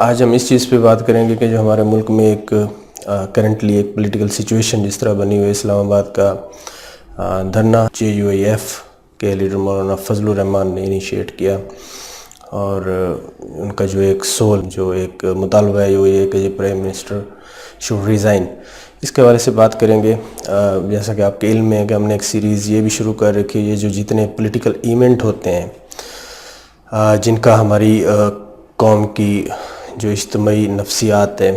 آج ہم اس چیز پہ بات کریں گے کہ جو ہمارے ملک میں ایک کرنٹلی ایک پولیٹیکل سچویشن جس طرح بنی ہوئی اسلام آباد کا دھرنا JUIF کے لیڈر مولانا فضل الرحمان نے انیشیٹ کیا، اور ان کا جو ایک جو ایک مطالبہ ہے وہ یہ کہ یہ پرائم منسٹر شوڈ ریزائن، اس کے حوالے سے بات کریں گے۔ جیسا کہ آپ کے علم میں ہے کہ ہم نے ایک سیریز یہ بھی شروع کر رکھی ہے، یہ جو جتنے پولیٹیکل ایونٹ ہوتے ہیں جن کا ہماری قوم کی جو اجتماعی نفسیات ہے،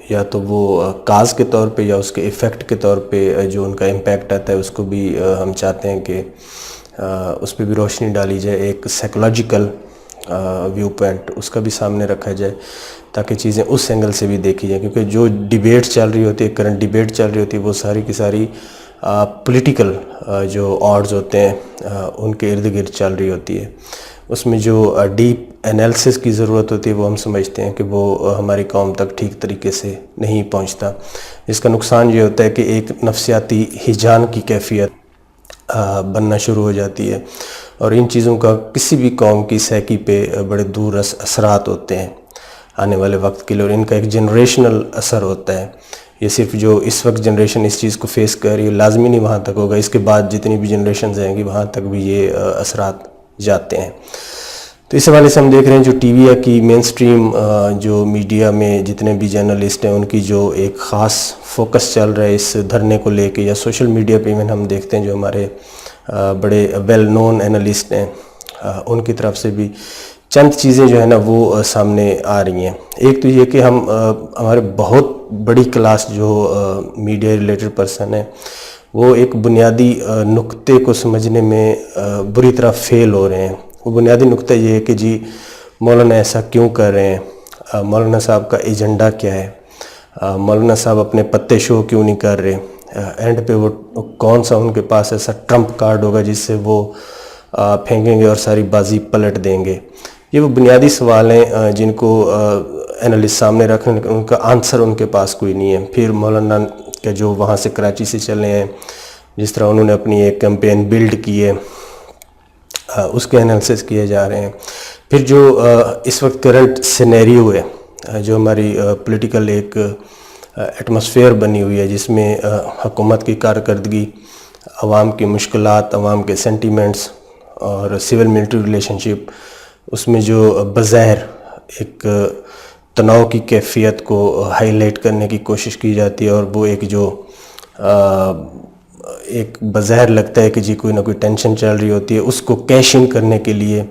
یا تو وہ کاز کے طور پہ یا اس کے ایفیکٹ کے طور پہ جو ان کا امپیکٹ آتا ہے، اس کو بھی ہم چاہتے ہیں کہ اس پہ بھی روشنی ڈالی جائے، ایک سائیکولوجیکل ویو پوائنٹ اس کا بھی سامنے رکھا جائے تاکہ چیزیں اس اینگل سے بھی دیکھی جائیں، کیونکہ جو ڈیبیٹ چل رہی ہوتی ہے، کرنٹ ڈیبیٹ چل رہی ہوتی ہے، وہ ساری کی ساری پولیٹیکل جو آڈز ہوتے ہیں ان کے ارد گرد چل رہی ہوتی ہے۔ اس میں جو ڈیپ انیلسس کی ضرورت ہوتی ہے وہ ہم سمجھتے ہیں کہ وہ ہماری قوم تک ٹھیک طریقے سے نہیں پہنچتا۔ اس کا نقصان یہ ہوتا ہے کہ ایک نفسیاتی ہیجان کی کیفیت بننا شروع ہو جاتی ہے، اور ان چیزوں کا کسی بھی قوم کی سائیکی پہ بڑے دور اثرات ہوتے ہیں آنے والے وقت کے لیے، اور ان کا ایک جنریشنل اثر ہوتا ہے۔ یہ صرف جو اس وقت جنریشن اس چیز کو فیس کر رہی ہے لازمی نہیں وہاں تک ہوگا، اس کے بعد جتنی بھی جنریشنز آئیں گی وہاں تک بھی یہ اثرات جاتے ہیں۔ تو اس حوالے سے ہم دیکھ رہے ہیں جو ٹی وی کی مین سٹریم جو میڈیا میں جتنے بھی جرنلسٹ ہیں ان کی جو ایک خاص فوکس چل رہا ہے اس دھرنے کو لے کے، یا سوشل میڈیا پہ ایون ہم دیکھتے ہیں جو ہمارے بڑے ویل نون اینالسٹ ہیں ان کی طرف سے بھی چند چیزیں جو ہے نا وہ سامنے آ رہی ہیں۔ ایک تو یہ کہ ہمارے بہت بڑی کلاس جو میڈیا ریلیٹڈ پرسن ہے وہ ایک بنیادی نقطے کو سمجھنے میں بری طرح فیل ہو رہے ہیں۔ وہ بنیادی نقطہ یہ ہے کہ جی مولانا ایسا کیوں کر رہے ہیں، مولانا صاحب کا ایجنڈا کیا ہے، مولانا صاحب اپنے پتے شو کیوں نہیں کر رہے، اینڈ پہ وہ کون سا ان کے پاس ایسا ٹرمپ کارڈ ہوگا جس سے وہ پھینکیں گے اور ساری بازی پلٹ دیں گے۔ یہ وہ بنیادی سوال ہیں جن کو اینالسٹ سامنے رکھنے ان کا آنسر ان کے پاس کوئی نہیں ہے۔ پھر مولانا کے جو وہاں سے کراچی سے چلے ہیں، جس طرح انہوں نے اپنی ایک کیمپین بلڈ کی ہے، اس کے انالیسس کیے جا رہے ہیں۔ پھر جو اس وقت کرنٹ سینیریو ہے، جو ہماری پولیٹیکل ایک ایٹماسفیئر بنی ہوئی ہے جس میں حکومت کی کارکردگی، عوام کی مشکلات، عوام کے سینٹیمنٹس اور سول ملٹری ریلیشن شپ، اس میں جو بظاہر ایک تناؤ کی کیفیت کو ہائی لائٹ کرنے کی کوشش کی جاتی ہے، اور وہ ایک جو ایک بظاہر لگتا ہے کہ جی کوئی نہ کوئی ٹینشن چل رہی ہوتی ہے، اس کو کیش ان کرنے کے لیے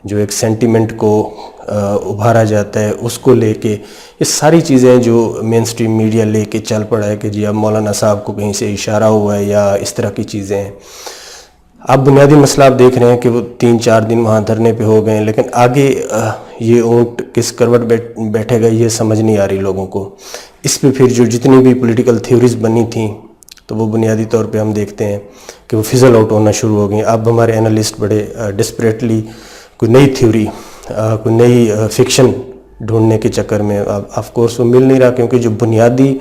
جو ایک سینٹیمنٹ کو ابھارا جاتا ہے، اس کو لے کے یہ ساری چیزیں جو مین سٹریم میڈیا لے کے چل پڑا ہے کہ جی اب مولانا صاحب کو کہیں سے اشارہ ہوا ہے یا اس طرح کی چیزیں ہیں۔ اب بنیادی مسئلہ آپ دیکھ رہے ہیں کہ وہ 3-4 دن وہاں دھرنے پہ ہو گئے ہیں، لیکن آگے یہ اونٹ کس کروٹ بیٹھے گا یہ سمجھ نہیں آ رہی لوگوں کو۔ اس پہ پھر جو جتنی بھی پولیٹیکل تھیوریز بنی تھیں تو وہ بنیادی طور پہ ہم دیکھتے ہیں کہ وہ فزل آؤٹ ہونا شروع ہو گئی۔ اب ہمارے اینالسٹ بڑے ڈسپریٹلی کوئی نئی تھیوری، کوئی نئی فکشن ڈھونڈنے کے چکر میں، آف کورس وہ مل نہیں رہا، کیونکہ جو بنیادی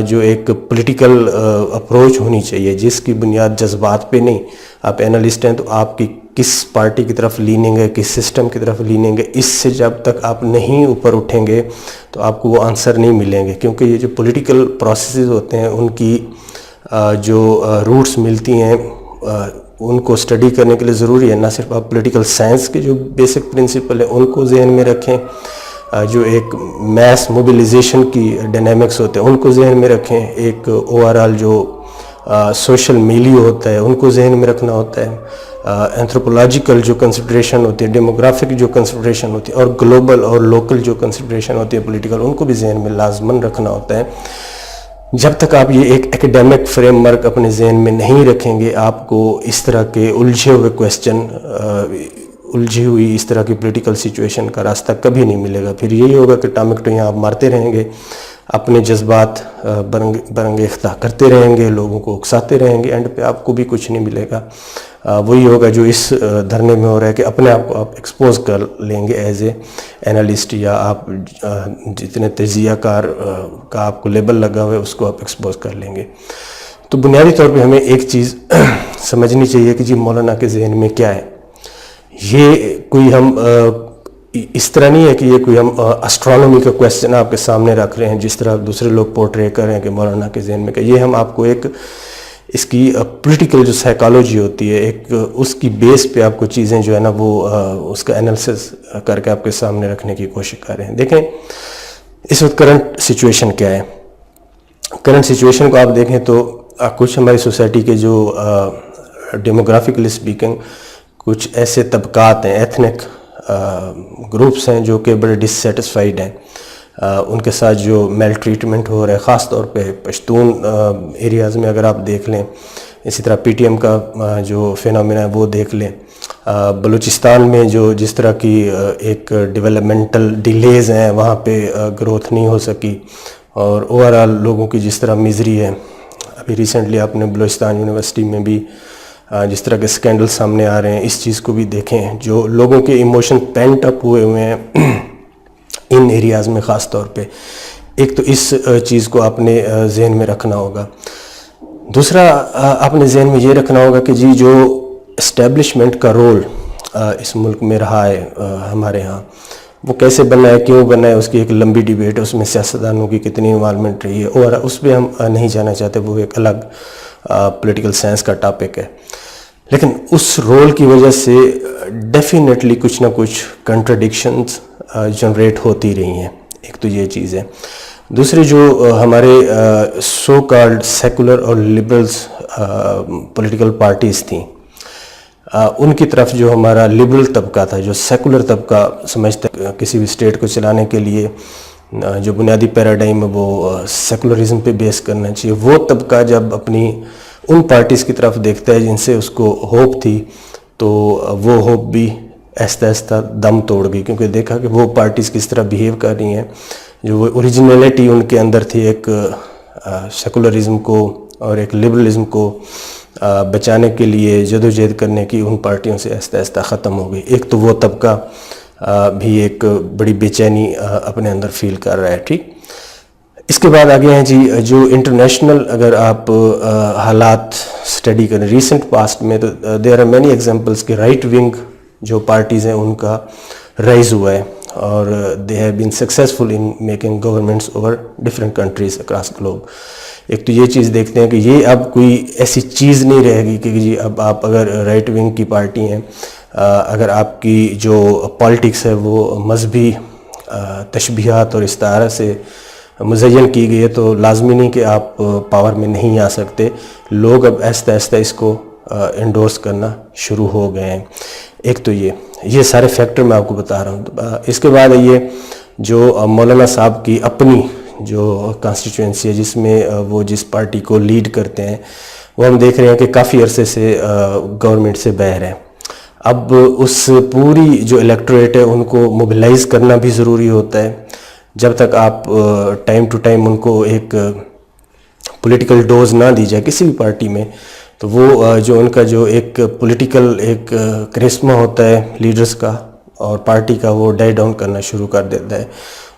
جو ایک پولیٹیکل اپروچ ہونی چاہیے جس کی بنیاد جذبات پہ نہیں، آپ اینالسٹ ہیں تو آپ کی کس پارٹی کی طرف لیننگ ہے، کس سسٹم کی طرف لیننگ ہے، اس سے جب تک آپ نہیں اوپر اٹھیں گے تو آپ کو وہ آنسر نہیں ملیں گے، کیونکہ یہ جو پولیٹیکل پروسیسز ہوتے ہیں ان کی جو روٹس ملتی ہیں ان کو اسٹڈی کرنے کے لیے ضروری ہے نہ صرف آپ پولیٹیکل سائنس کے جو بیسک پرنسپل ہیں ان کو ذہن میں رکھیں، جو ایک میس موبیلائزیشن کی ڈائنامکس ہوتے ہیں ان کو ذہن میں رکھیں، ایک اوورآل جو سوشل میلیو ہوتا ہے ان کو ذہن میں رکھنا ہوتا ہے، اینتھروپولوجیکل جو کنسیڈریشن ہوتی ہے، ڈیموگرافک جو کنسیڈریشن ہوتی ہے، اور گلوبل اور لوکل جو کنسیڈریشن ہوتی ہے پولیٹیکل، ان کو بھی ذہن میں لازماً رکھنا ہوتا ہے۔ جب تک آپ یہ ایک ایکیڈیمک فریم ورک اپنے ذہن میں نہیں رکھیں گے، آپ کو اس طرح کے الجھے ہوئے کویسچن، الجھی ہوئی اس طرح کی پولیٹیکل سچویشن کا راستہ کبھی نہیں ملے گا۔ پھر یہی ہوگا کہ ٹامکٹویاں آپ مارتے رہیں گے، اپنے جذبات برانگیختہ کرتے رہیں گے، لوگوں کو اکساتے رہیں گے، اینڈ پہ آپ کو بھی کچھ نہیں ملے گا۔ وہی ہوگا جو اس دھرنے میں ہو رہا ہے کہ اپنے آپ کو آپ ایکسپوز کر لیں گے ایز اے اینالسٹ، یا آپ جتنے تجزیہ کار کا آپ کو لیبل لگا ہوا ہے اس کو آپ ایکسپوز کر لیں گے۔ تو بنیادی طور پہ ہمیں ایک چیز سمجھنی چاہیے کہ جی مولانا کے ذہن میں کیا ہے۔ یہ کوئی ہم اس طرح نہیں ہے کہ یہ کوئی ہم اسٹرانومی کا کویسچن آپ کے سامنے رکھ رہے ہیں جس طرح دوسرے لوگ پورٹرے کر رہے ہیں کہ مولانا کے ذہن میں کہ یہ ہم آپ کو ایک اس کی پولیٹیکل جو سائیکالوجی ہوتی ہے ایک اس کی بیس پہ آپ کو چیزیں جو ہے نا وہ اس کا انالیسس کر کے آپ کے سامنے رکھنے کی کوشش کر رہے ہیں. دیکھیں اس وقت کرنٹ سچویشن کیا ہے. کرنٹ سچویشن کو آپ دیکھیں تو کچھ ہماری سوسائٹی کے جو ڈیموگرافکلی اسپیکنگ کچھ ایسے طبقات ہیں ایتھنک گروپس ہیں جو کہ بڑے ڈسسیٹسفائیڈ ہیں. ان کے ساتھ جو میل ٹریٹمنٹ ہو رہا ہے خاص طور پہ پشتون ایریاز میں اگر آپ دیکھ لیں, اسی طرح پی ٹی ایم کا جو فینومینا ہے وہ دیکھ لیں. بلوچستان میں جو جس طرح کی ایک ڈیولپمنٹل ڈیلیز ہیں وہاں پہ گروتھ نہیں ہو سکی, اور اوور آل لوگوں کی جس طرح میزری ہے. ابھی ریسنٹلی آپ نے بلوچستان یونیورسٹی میں بھی جس طرح کے سکینڈل سامنے آ رہے ہیں اس چیز کو بھی دیکھیں, جو لوگوں کے ایموشن پینٹ اپ ہوئے ہوئے ہیں ان ایریاز میں خاص طور پہ. ایک تو اس چیز کو آپ نے ذہن میں رکھنا ہوگا. دوسرا آپ نے ذہن میں یہ رکھنا ہوگا کہ جی جو اسٹیبلشمنٹ کا رول اس ملک میں رہا ہے ہمارے ہاں وہ کیسے بنا ہے, کیوں بنا ہے, اس کی ایک لمبی ڈیبیٹ ہے, اس میں سیاستدانوں کی کتنی انوالومنٹ رہی ہے, اور اس پہ ہم نہیں جانا چاہتے, وہ ایک الگ پولیٹیکل سائنس کا ٹاپک ہے. لیکن اس رول کی وجہ سے ڈیفینیٹلی کچھ نہ کچھ کنٹرڈکشنز جنریٹ ہوتی رہی ہیں. ایک تو یہ چیز ہے. دوسری جو ہمارے سو کالڈ سیکولر اور لبرلز پولیٹیکل پارٹیز تھیں, ان کی طرف جو ہمارا لبرل طبقہ تھا, جو سیکولر طبقہ سمجھتا ہے کسی بھی اسٹیٹ کو چلانے کے لیے جو بنیادی پیراڈائم ہے وہ سیکولرزم پہ بیس کرنا چاہیے, وہ طبقہ جب اپنی ان پارٹیز کی طرف دیکھتا ہے جن سے اس کو ہوپ تھی تو وہ ہوپ بھی آہستہ آہستہ دم توڑ گئی, کیونکہ دیکھا کہ وہ پارٹیز کس طرح بیہیو کر رہی ہیں. جو وہ اوریجنلٹی ان کے اندر تھی ایک سیکولرزم کو اور ایک لبرلزم کو بچانے کے لیے جدوجہد کرنے کی, ان پارٹیوں سے آہستہ آہستہ ختم ہو گئی. ایک تو وہ طبقہ بھی ایک بڑی بے چینی اپنے اندر فیل کر رہا ہے. ٹھیک, اس کے بعد آگے ہیں جی جو انٹرنیشنل اگر آپ حالات اسٹڈی کریں ریسنٹ پاسٹ میں تو دیر آر مینی ایگزامپلس کہ رائٹ ونگ جو پارٹیز ہیں ان کا رائز ہوا ہے, اور they have been successful in making governments over different countries across Globe. ایک تو یہ چیز دیکھتے ہیں کہ یہ اب کوئی ایسی چیز نہیں رہے گی کہ جی اب آپ اگر رائٹ ونگ کی پارٹی ہیں, اگر آپ کی جو پالیٹکس ہے وہ مذہبی تشبیہات اور استعارہ سے مزین کی گئی ہے تو لازمی نہیں کہ آپ پاور میں نہیں آ سکتے. لوگ اب آہستہ آہستہ اس کو انڈورس کرنا شروع ہو گئے ہیں. ایک تو یہ سارے فیکٹر میں آپ کو بتا رہا ہوں. اس کے بعد یہ جو مولانا صاحب کی اپنی جو کانسٹیچوئنسی ہے جس میں وہ جس پارٹی کو لیڈ کرتے ہیں, وہ ہم دیکھ رہے ہیں کہ کافی عرصے سے گورنمنٹ سے باہر ہے. اب اس پوری جو الیکٹوریٹ ہے ان کو موبلائز کرنا بھی ضروری ہوتا ہے. جب تک آپ ٹائم ٹو ٹائم ان کو ایک پولیٹیکل ڈوز نہ دی جائے کسی بھی پارٹی میں, تو وہ جو ان کا جو ایک پولیٹیکل ایک کرسمہ ہوتا ہے لیڈرز کا اور پارٹی کا, وہ ڈائی ڈاؤن کرنا شروع کر دیتا ہے.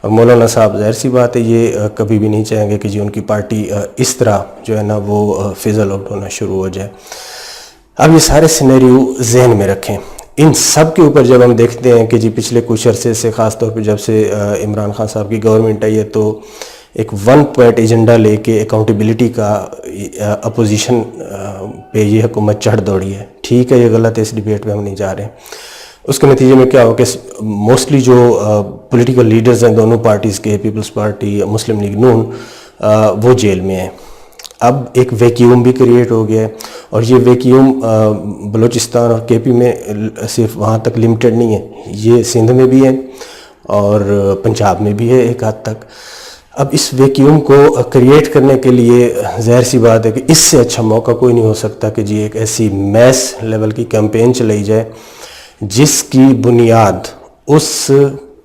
اور مولانا صاحب ظاہر سی بات ہے یہ کبھی بھی نہیں چاہیں گے کہ جی ان کی پارٹی اس طرح جو ہے نا وہ فیزل آؤٹ ہونا شروع ہو جائے. اب یہ سارے سینیریو ذہن میں رکھیں. ان سب کے اوپر جب ہم دیکھتے ہیں کہ جی پچھلے کچھ عرصے سے خاص طور پہ جب سے عمران خان صاحب کی گورنمنٹ آئی ہے تو ایک ون پوائنٹ ایجنڈا لے کے اکاؤنٹیبلٹی کا اپوزیشن پہ یہ حکومت چڑھ دوڑی ہے. ٹھیک ہے, یہ غلط ہے, اس ڈیبیٹ پہ ہم نہیں جا رہے ہیں. اس کے نتیجے میں کیا ہو کہ موسٹلی جو پولیٹیکل لیڈرز ہیں دونوں پارٹیز کے, پیپلز پارٹی, مسلم لیگ نون, وہ جیل میں ہیں. اب ایک ویکیوم بھی کریٹ ہو گیا ہے, اور یہ ویکیوم بلوچستان اور کے پی میں صرف وہاں تک لمیٹڈ نہیں ہے, یہ سندھ میں بھی ہے اور پنجاب میں بھی ہے ایک حد تک. اب اس ویکیوم کو کریٹ کرنے کے لیے ظاہر سی بات ہے کہ اس سے اچھا موقع کوئی نہیں ہو سکتا کہ جی ایک ایسی میس لیول کی کیمپین چلائی جائے جس کی بنیاد اس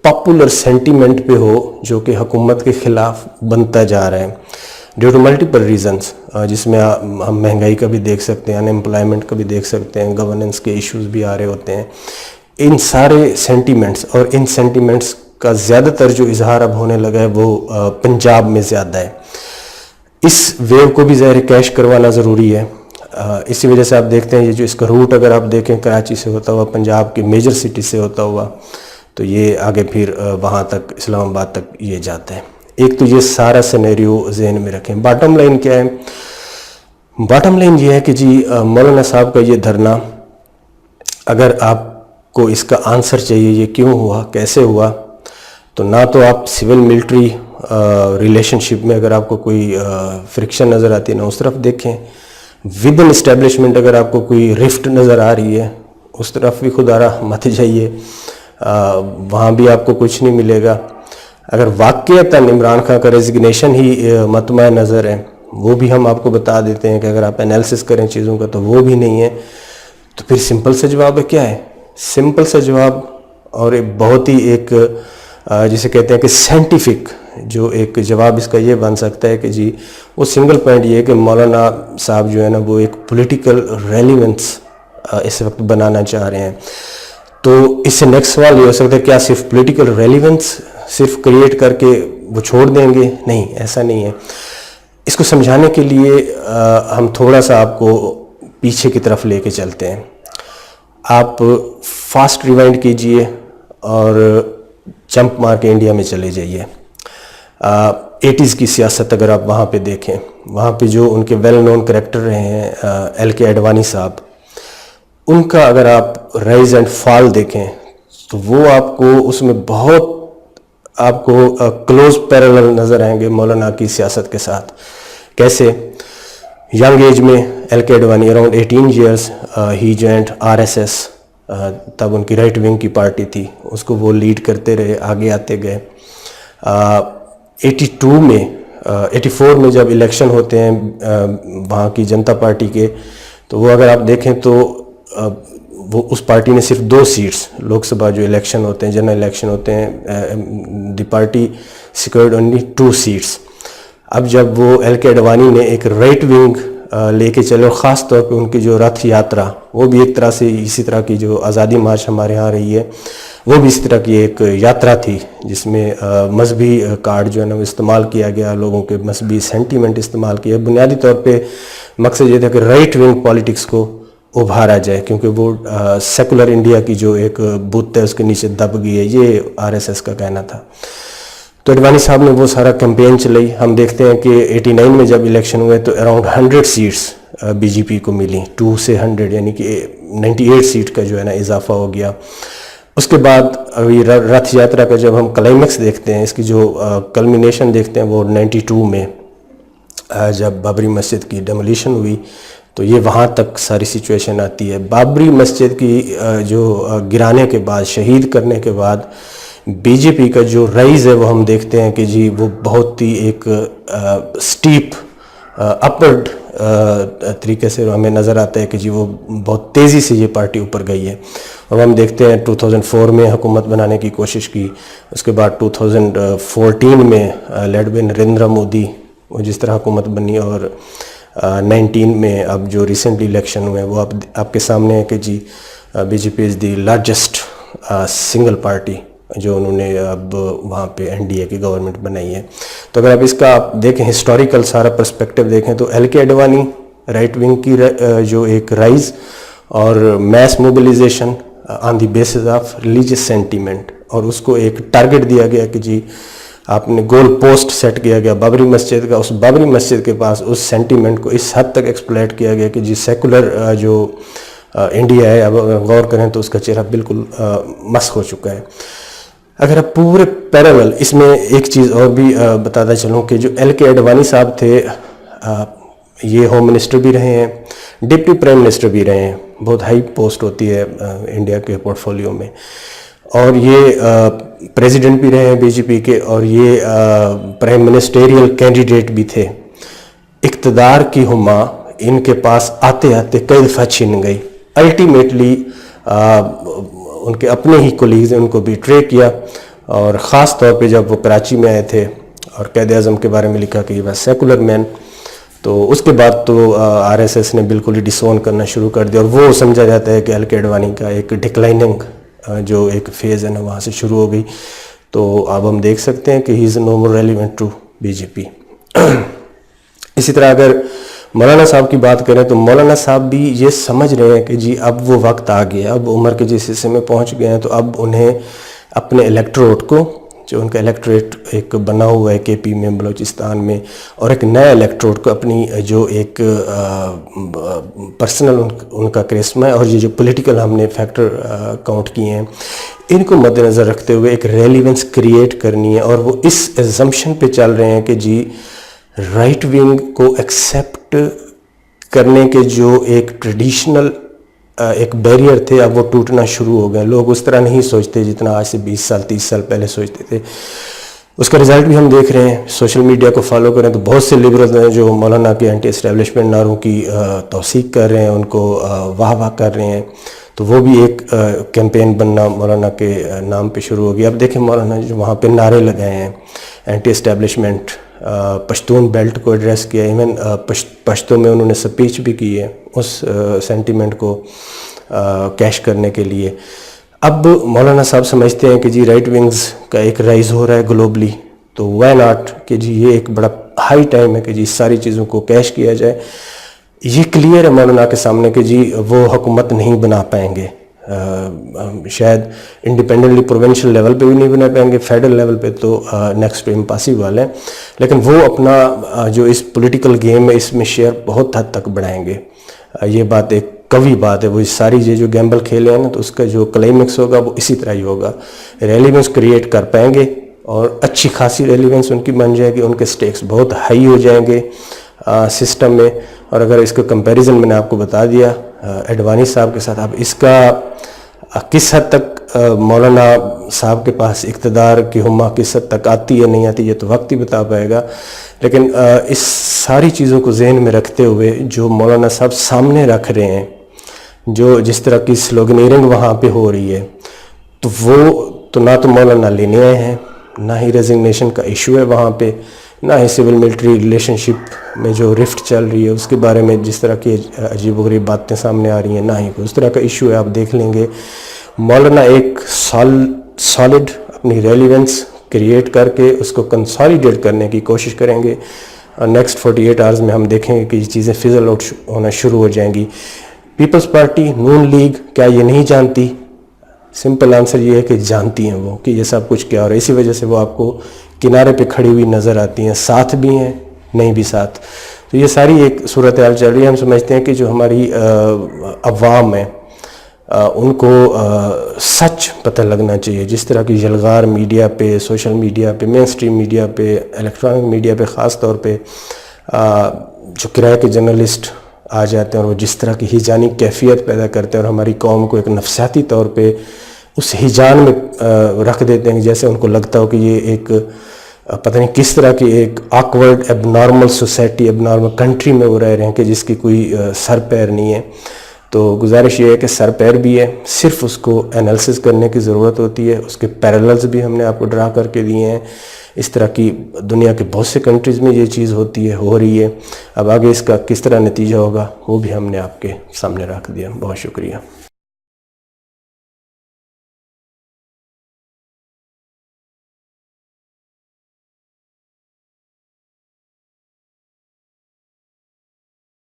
پاپولر سینٹیمنٹ پہ ہو جو کہ حکومت کے خلاف بنتا جا رہا ہے ڈیو ٹو ملٹیپل ریزنس, جس میں ہم مہنگائی کا بھی دیکھ سکتے ہیں, ان ایمپلائمنٹ کا بھی دیکھ سکتے ہیں, گورننس کے ایشوز بھی آ رہے ہوتے ہیں. ان سارے سینٹیمنٹس, اور ان سینٹیمنٹس کا زیادہ تر جو اظہار اب ہونے لگا ہے وہ پنجاب میں زیادہ ہے. اس ویو کو بھی ظاہر کیش کروانا ضروری ہے. اسی وجہ سے آپ دیکھتے ہیں یہ جو اس کا روٹ اگر آپ دیکھیں کراچی سے ہوتا ہوا, پنجاب کے میجر سٹی سے ہوتا ہوا, تو یہ آگے پھر وہاں تک اسلام آباد تک یہ جاتا ہے. ایک تو یہ سارا سینیریو ذہن میں رکھیں. باٹم لائن کیا ہے؟ باٹم لائن یہ ہے کہ جی مولانا صاحب کا یہ دھرنا، اگر آپ کو اس کا آنسر چاہیے یہ کیوں ہوا، کیسے ہوا، تو نہ تو آپ سول ملٹری ریلیشن شپ میں اگر آپ کو کوئی فرکشن نظر آتی ہے نہ اس طرف دیکھیں. ود ان اسٹیبلشمنٹ اگر آپ کو کوئی رفٹ نظر آ رہی ہے اس طرف بھی خدا را مت جائیے، وہاں بھی آپ کو کچھ نہیں ملے گا. اگر واقعتاً عمران خان کا ریزگنیشن ہی مطمع نظر ہے، وہ بھی ہم آپ کو بتا دیتے ہیں کہ اگر آپ انالیسس کریں چیزوں کا تو وہ بھی نہیں ہے. تو پھر سمپل سا جواب ہے کیا ہے؟ سمپل سا جواب اور ایک بہت ہی ایک جسے کہتے ہیں کہ سائنٹیفک جو ایک جواب اس کا یہ بن سکتا ہے کہ جی وہ سنگل پوائنٹ یہ ہے کہ مولانا صاحب جو ہے نا وہ ایک پولیٹیکل ریلیونس اس وقت بنانا چاہ رہے ہیں. تو اس سے نیکسٹ سوال یہ ہو سکتا ہے کیا صرف پولیٹیکل ریلیونس صرف کریٹ کر کے وہ چھوڑ دیں گے؟ نہیں، ایسا نہیں ہے. اس کو سمجھانے کے لیے ہم تھوڑا سا آپ کو پیچھے کی طرف لے کے چلتے ہیں. آپ فاسٹ ریوائنڈ کیجئے اور جمپ مار کے انڈیا میں چلے جائیے. 80s کی سیاست اگر آپ وہاں پہ دیکھیں، وہاں پہ جو ان کے ویل نون کریکٹر رہے ہیں ایل کے اڈوانی صاحب، ان کا اگر آپ رائز اینڈ فال دیکھیں تو وہ آپ کو اس میں بہت آپ کو کلوز پیرالل نظر آئیں گے مولانا کی سیاست کے ساتھ. کیسے؟ ینگ ایج میں ایل کے اڈوانی اراؤنڈ 18 ایئرس ہی جوائنڈ RSS، تب ان کی رائٹ ونگ کی پارٹی تھی، اس کو وہ لیڈ کرتے رہے، آگے آتے گئے. 84 میں جب الیکشن ہوتے ہیں وہاں کی جنتا پارٹی کے، تو وہ اگر آپ دیکھیں تو وہ اس پارٹی نے صرف 2 سیٹس لوک سبھا جو الیکشن ہوتے ہیں، جنرل الیکشن ہوتے ہیں، دی پارٹی سیکورڈ اونلی 2 سیٹس. اب جب وہ ایل کے اڈوانی نے ایک رائٹ ونگ لے کے چلے، اور خاص طور پہ ان کی جو رتھ یاترا، وہ بھی ایک طرح سے اسی طرح کی جو آزادی مارچ ہمارے ہاں رہی ہے، وہ بھی اس طرح کی ایک یاترا تھی جس میں مذہبی کارڈ جو ہے نا وہ استعمال کیا گیا، لوگوں کے مذہبی سینٹیمنٹ استعمال کیا. بنیادی طور پہ مقصد یہ تھا کہ رائٹ ونگ پالیٹکس کو ابھارا جائے، کیونکہ وہ سیکولر انڈیا کی جو ایک بت ہے اس کے نیچے دب گئی ہے، یہ RSS کا کہنا تھا. تو اڈوانی صاحب نے وہ سارا کیمپین چلائی. ہم دیکھتے ہیں کہ 89 میں جب الیکشن ہوئے تو اراؤنڈ 100 سیٹس BJP کو ملی، 2 سے 100 یعنی کہ 98 سیٹ کا جو ہے نا اضافہ ہو گیا. اس کے بعد ابھی رتھ یاترا کا جب ہم کلائمیکس دیکھتے ہیں، اس کی جو کلمینیشن دیکھتے ہیں، وہ 92 میں جب بابری مسجد کی ڈیمولیشن ہوئی، تو یہ وہاں تک ساری سچویشن آتی ہے. بابری مسجد کی جو گرانے کے بعد، شہید کرنے کے بعد BJP کا جو رائز ہے وہ ہم دیکھتے ہیں کہ جی وہ بہت ہی ایک سٹیپ اپورڈ طریقے سے ہمیں نظر آتا ہے کہ جی وہ بہت تیزی سے یہ پارٹی اوپر گئی ہے. اور ہم دیکھتے ہیں 2004 میں حکومت بنانے کی کوشش کی، اس کے بعد 2014 میں لیڈ بائی نریندر مودی وہ جس طرح حکومت بنی، اور 19 میں اب جو ریسنٹلی الیکشن ہوئے ہیں وہ آپ کے سامنے ہے کہ جی BJP is the largest single party جو انہوں نے اب وہاں پہ NDA کی گورنمنٹ بنائی ہے. تو اگر آپ اس کا آپ دیکھیں ہسٹوریکل سارا پرسپیکٹو دیکھیں تو ایل کے اڈوانی رائٹ ونگ کی جو ایک رائز اور mass mobilisation on the basis of religious sentiment, اور اس کو ایک ٹارگٹ دیا گیا کہ جی آپ نے گول پوسٹ سیٹ کیا گیا بابری مسجد کا. اس بابری مسجد کے پاس اس سینٹیمنٹ کو اس حد تک ایکسپلائٹ کیا گیا کہ جی سیکولر جو انڈیا ہے، اب اگر غور کریں تو اس کا چہرہ بالکل مسخ ہو چکا ہے. اگر آپ پورے پیرالل اس میں ایک چیز اور بھی بتاتا چلوں کہ جو ایل کے اڈوانی صاحب تھے، یہ ہوم منسٹر بھی رہے ہیں، ڈپٹی پرائم منسٹر بھی رہے ہیں، بہت ہائی پوسٹ ہوتی ہے انڈیا کے پورٹ فولیو میں، اور یہ پریزیڈنٹ بھی رہے ہیں BJP کے، اور یہ پرائم منسٹریل کینڈیڈیٹ بھی تھے. اقتدار کی ہما ان کے پاس آتے آتے کئی دفعہ چھن گئی. الٹیمیٹلی ان کے اپنے ہی کولیگز نے ان کو بیٹرے کیا، اور خاص طور پہ جب وہ کراچی میں آئے تھے اور قائد اعظم کے بارے میں لکھا کہ یہ بس سیکولر مین، تو اس کے بعد تو RSS نے بالکل ہی ڈسون کرنا شروع کر دیا، اور وہ سمجھا جاتا ہے کہ ایل کے اڈوانی کا ایک ڈکلائننگ جو ایک فیز ہے نا وہاں سے شروع ہو گئی. تو اب ہم دیکھ سکتے ہیں کہ ہی از نو مور ریلیونٹ ٹو BJP. اسی طرح اگر مولانا صاحب کی بات کریں تو مولانا صاحب بھی یہ سمجھ رہے ہیں کہ جی اب وہ وقت آ گیا، اب عمر کے جس حصے میں پہنچ گئے ہیں تو اب انہیں اپنے الیکٹوریٹ کو، جو ان کا الیکٹوریٹ ایک بنا ہوا ہے کے پی میں، بلوچستان میں، اور ایک نیا الیکٹوریٹ کو اپنی جو ایک پرسنل ان کا کرسمہ ہے اور یہ جو پولیٹیکل ہم نے فیکٹر کاؤنٹ کیے ہیں، ان کو مد نظر رکھتے ہوئے ایک ریلیونس کریٹ کرنی ہے. اور وہ اس ایزمپشن پہ چل رہے ہیں کہ جی رائٹ ونگ کو ایکسیپٹ کرنے کے جو ایک ٹریڈیشنل ایک بیریئر تھے، اب وہ ٹوٹنا شروع ہو گئے. لوگ اس طرح نہیں سوچتے جتنا آج سے 20 سال 30 سال پہلے سوچتے تھے. اس کا رزلٹ بھی ہم دیکھ رہے ہیں. سوشل میڈیا کو فالو کریں تو بہت سے لبرل ہیں جو مولانا کے اینٹی اسٹیبلشمنٹ نعروں کی توثیق کر رہے ہیں، ان کو واہ واہ کر رہے ہیں. تو وہ بھی ایک کیمپین بننا مولانا کے نام پہ شروع ہو گیا. اب دیکھیں مولانا جو وہاں پہ نعرے لگائے ہیں اینٹی اسٹیبلشمنٹ، پشتون بیلٹ کو ایڈریس کیا، ایون پشتو میں انہوں نے سپیچ بھی کی ہے اس سینٹیمنٹ کو کیش کرنے کے لیے. اب مولانا صاحب سمجھتے ہیں کہ جی رائٹ ونگز کا ایک رائز ہو رہا ہے گلوبلی، تو وائی ناٹ کہ جی یہ ایک بڑا ہائی ٹائم ہے کہ جی ساری چیزوں کو کیش کیا جائے. یہ کلیئر ہے مولانا کے سامنے کہ جی وہ حکومت نہیں بنا پائیں گے، شاید انڈیپینڈنٹلی پروونشل لیول پہ بھی نہیں بنا پائیں گے، فیڈرل لیول پہ تو نیکسٹ ٹو امپاسبل ہے. لیکن وہ اپنا جو اس پولیٹیکل گیم ہے اس میں شیئر بہت حد تک بڑھائیں گے. یہ بات ایک قوی بات ہے. وہ ساری یہ جو گیمبل کھیلے ہیں نا، تو اس کا جو کلائمیکس ہوگا وہ اسی طرح ہی ہوگا. ریلیونس کریٹ کر پائیں گے اور اچھی خاصی ریلیونس ان کی بن جائے گی. ان کے سٹیکس بہت ہائی ہو جائیں گے سسٹم میں. اور اگر اس کا کمپیریزن میں نے آپ کو بتا دیا ایڈوانی صاحب کے ساتھ، اب اس کا کس حد تک مولانا صاحب کے پاس اقتدار کی ہمہ کس حد تک آتی ہے نہیں آتی، یہ تو وقت ہی بتا پائے گا. لیکن اس ساری چیزوں کو ذہن میں رکھتے ہوئے جو مولانا صاحب سامنے رکھ رہے ہیں، جو جس طرح کی سلوگنیرنگ وہاں پہ ہو رہی ہے، تو وہ تو نہ تو مولانا لینے آئے ہیں، نہ ہی ریزگنیشن کا ایشو ہے وہاں پہ، نہ ہی سول ملٹری ریلیشن شپ میں جو رفٹ چل رہی ہے اس کے بارے میں جس طرح کی عجیب و غریب باتیں سامنے آ رہی ہیں، نہ ہی کوئی اس طرح کا ایشو ہے. آپ دیکھ لیں گے مولانا ایک سالڈ اپنی ریلیونس کریٹ کر کے اس کو کنسالیڈیٹ کرنے کی کوشش کریں گے. نیکسٹ 48 آورز میں ہم دیکھیں گے کہ یہ چیزیں فزل آؤٹ ہونا شروع ہو جائیں گی. پیپلز پارٹی، نون لیگ کیا یہ نہیں جانتی؟ سمپل آنسر یہ ہے کہ جانتی ہیں وہ کہ یہ سب کچھ کیا ہو رہا ہے. اسی وجہ سے وہ آپ کو کنارے پہ کھڑی ہوئی نظر آتی ہیں، ساتھ بھی ہیں نہیں بھی ساتھ. تو یہ ساری ایک صورتحال چل رہی ہے. ہم سمجھتے ہیں کہ جو ہماری عوام ہے ان کو سچ پتہ لگنا چاہیے. جس طرح کی یلغار میڈیا پہ، سوشل میڈیا پہ، مین سٹریم میڈیا پہ، الیکٹرانک میڈیا پہ خاص طور پہ جو کرائے کے جرنلسٹ آ جاتے ہیں اور وہ جس طرح کی ہیجانی کیفیت پیدا کرتے ہیں اور ہماری قوم کو ایک نفسیاتی طور پہ اس ہیجان میں رکھ دیتے ہیں، جیسے ان کو لگتا ہو کہ یہ ایک پتہ نہیں کس طرح کی ایک awkward abnormal society, abnormal country میں وہ رہ رہے ہیں کہ جس کی کوئی سر پیر نہیں ہے. تو گزارش یہ ہے کہ سر پیر بھی ہے، صرف اس کو انالیسس کرنے کی ضرورت ہوتی ہے. اس کے پیرللز بھی ہم نے آپ کو ڈرا کر کے دیے ہیں. اس طرح کی دنیا کے بہت سے کنٹریز میں یہ چیز ہوتی ہے، ہو رہی ہے. اب آگے اس کا کس طرح نتیجہ ہوگا وہ بھی ہم نے آپ کے سامنے رکھ دیا. بہت شکریہ.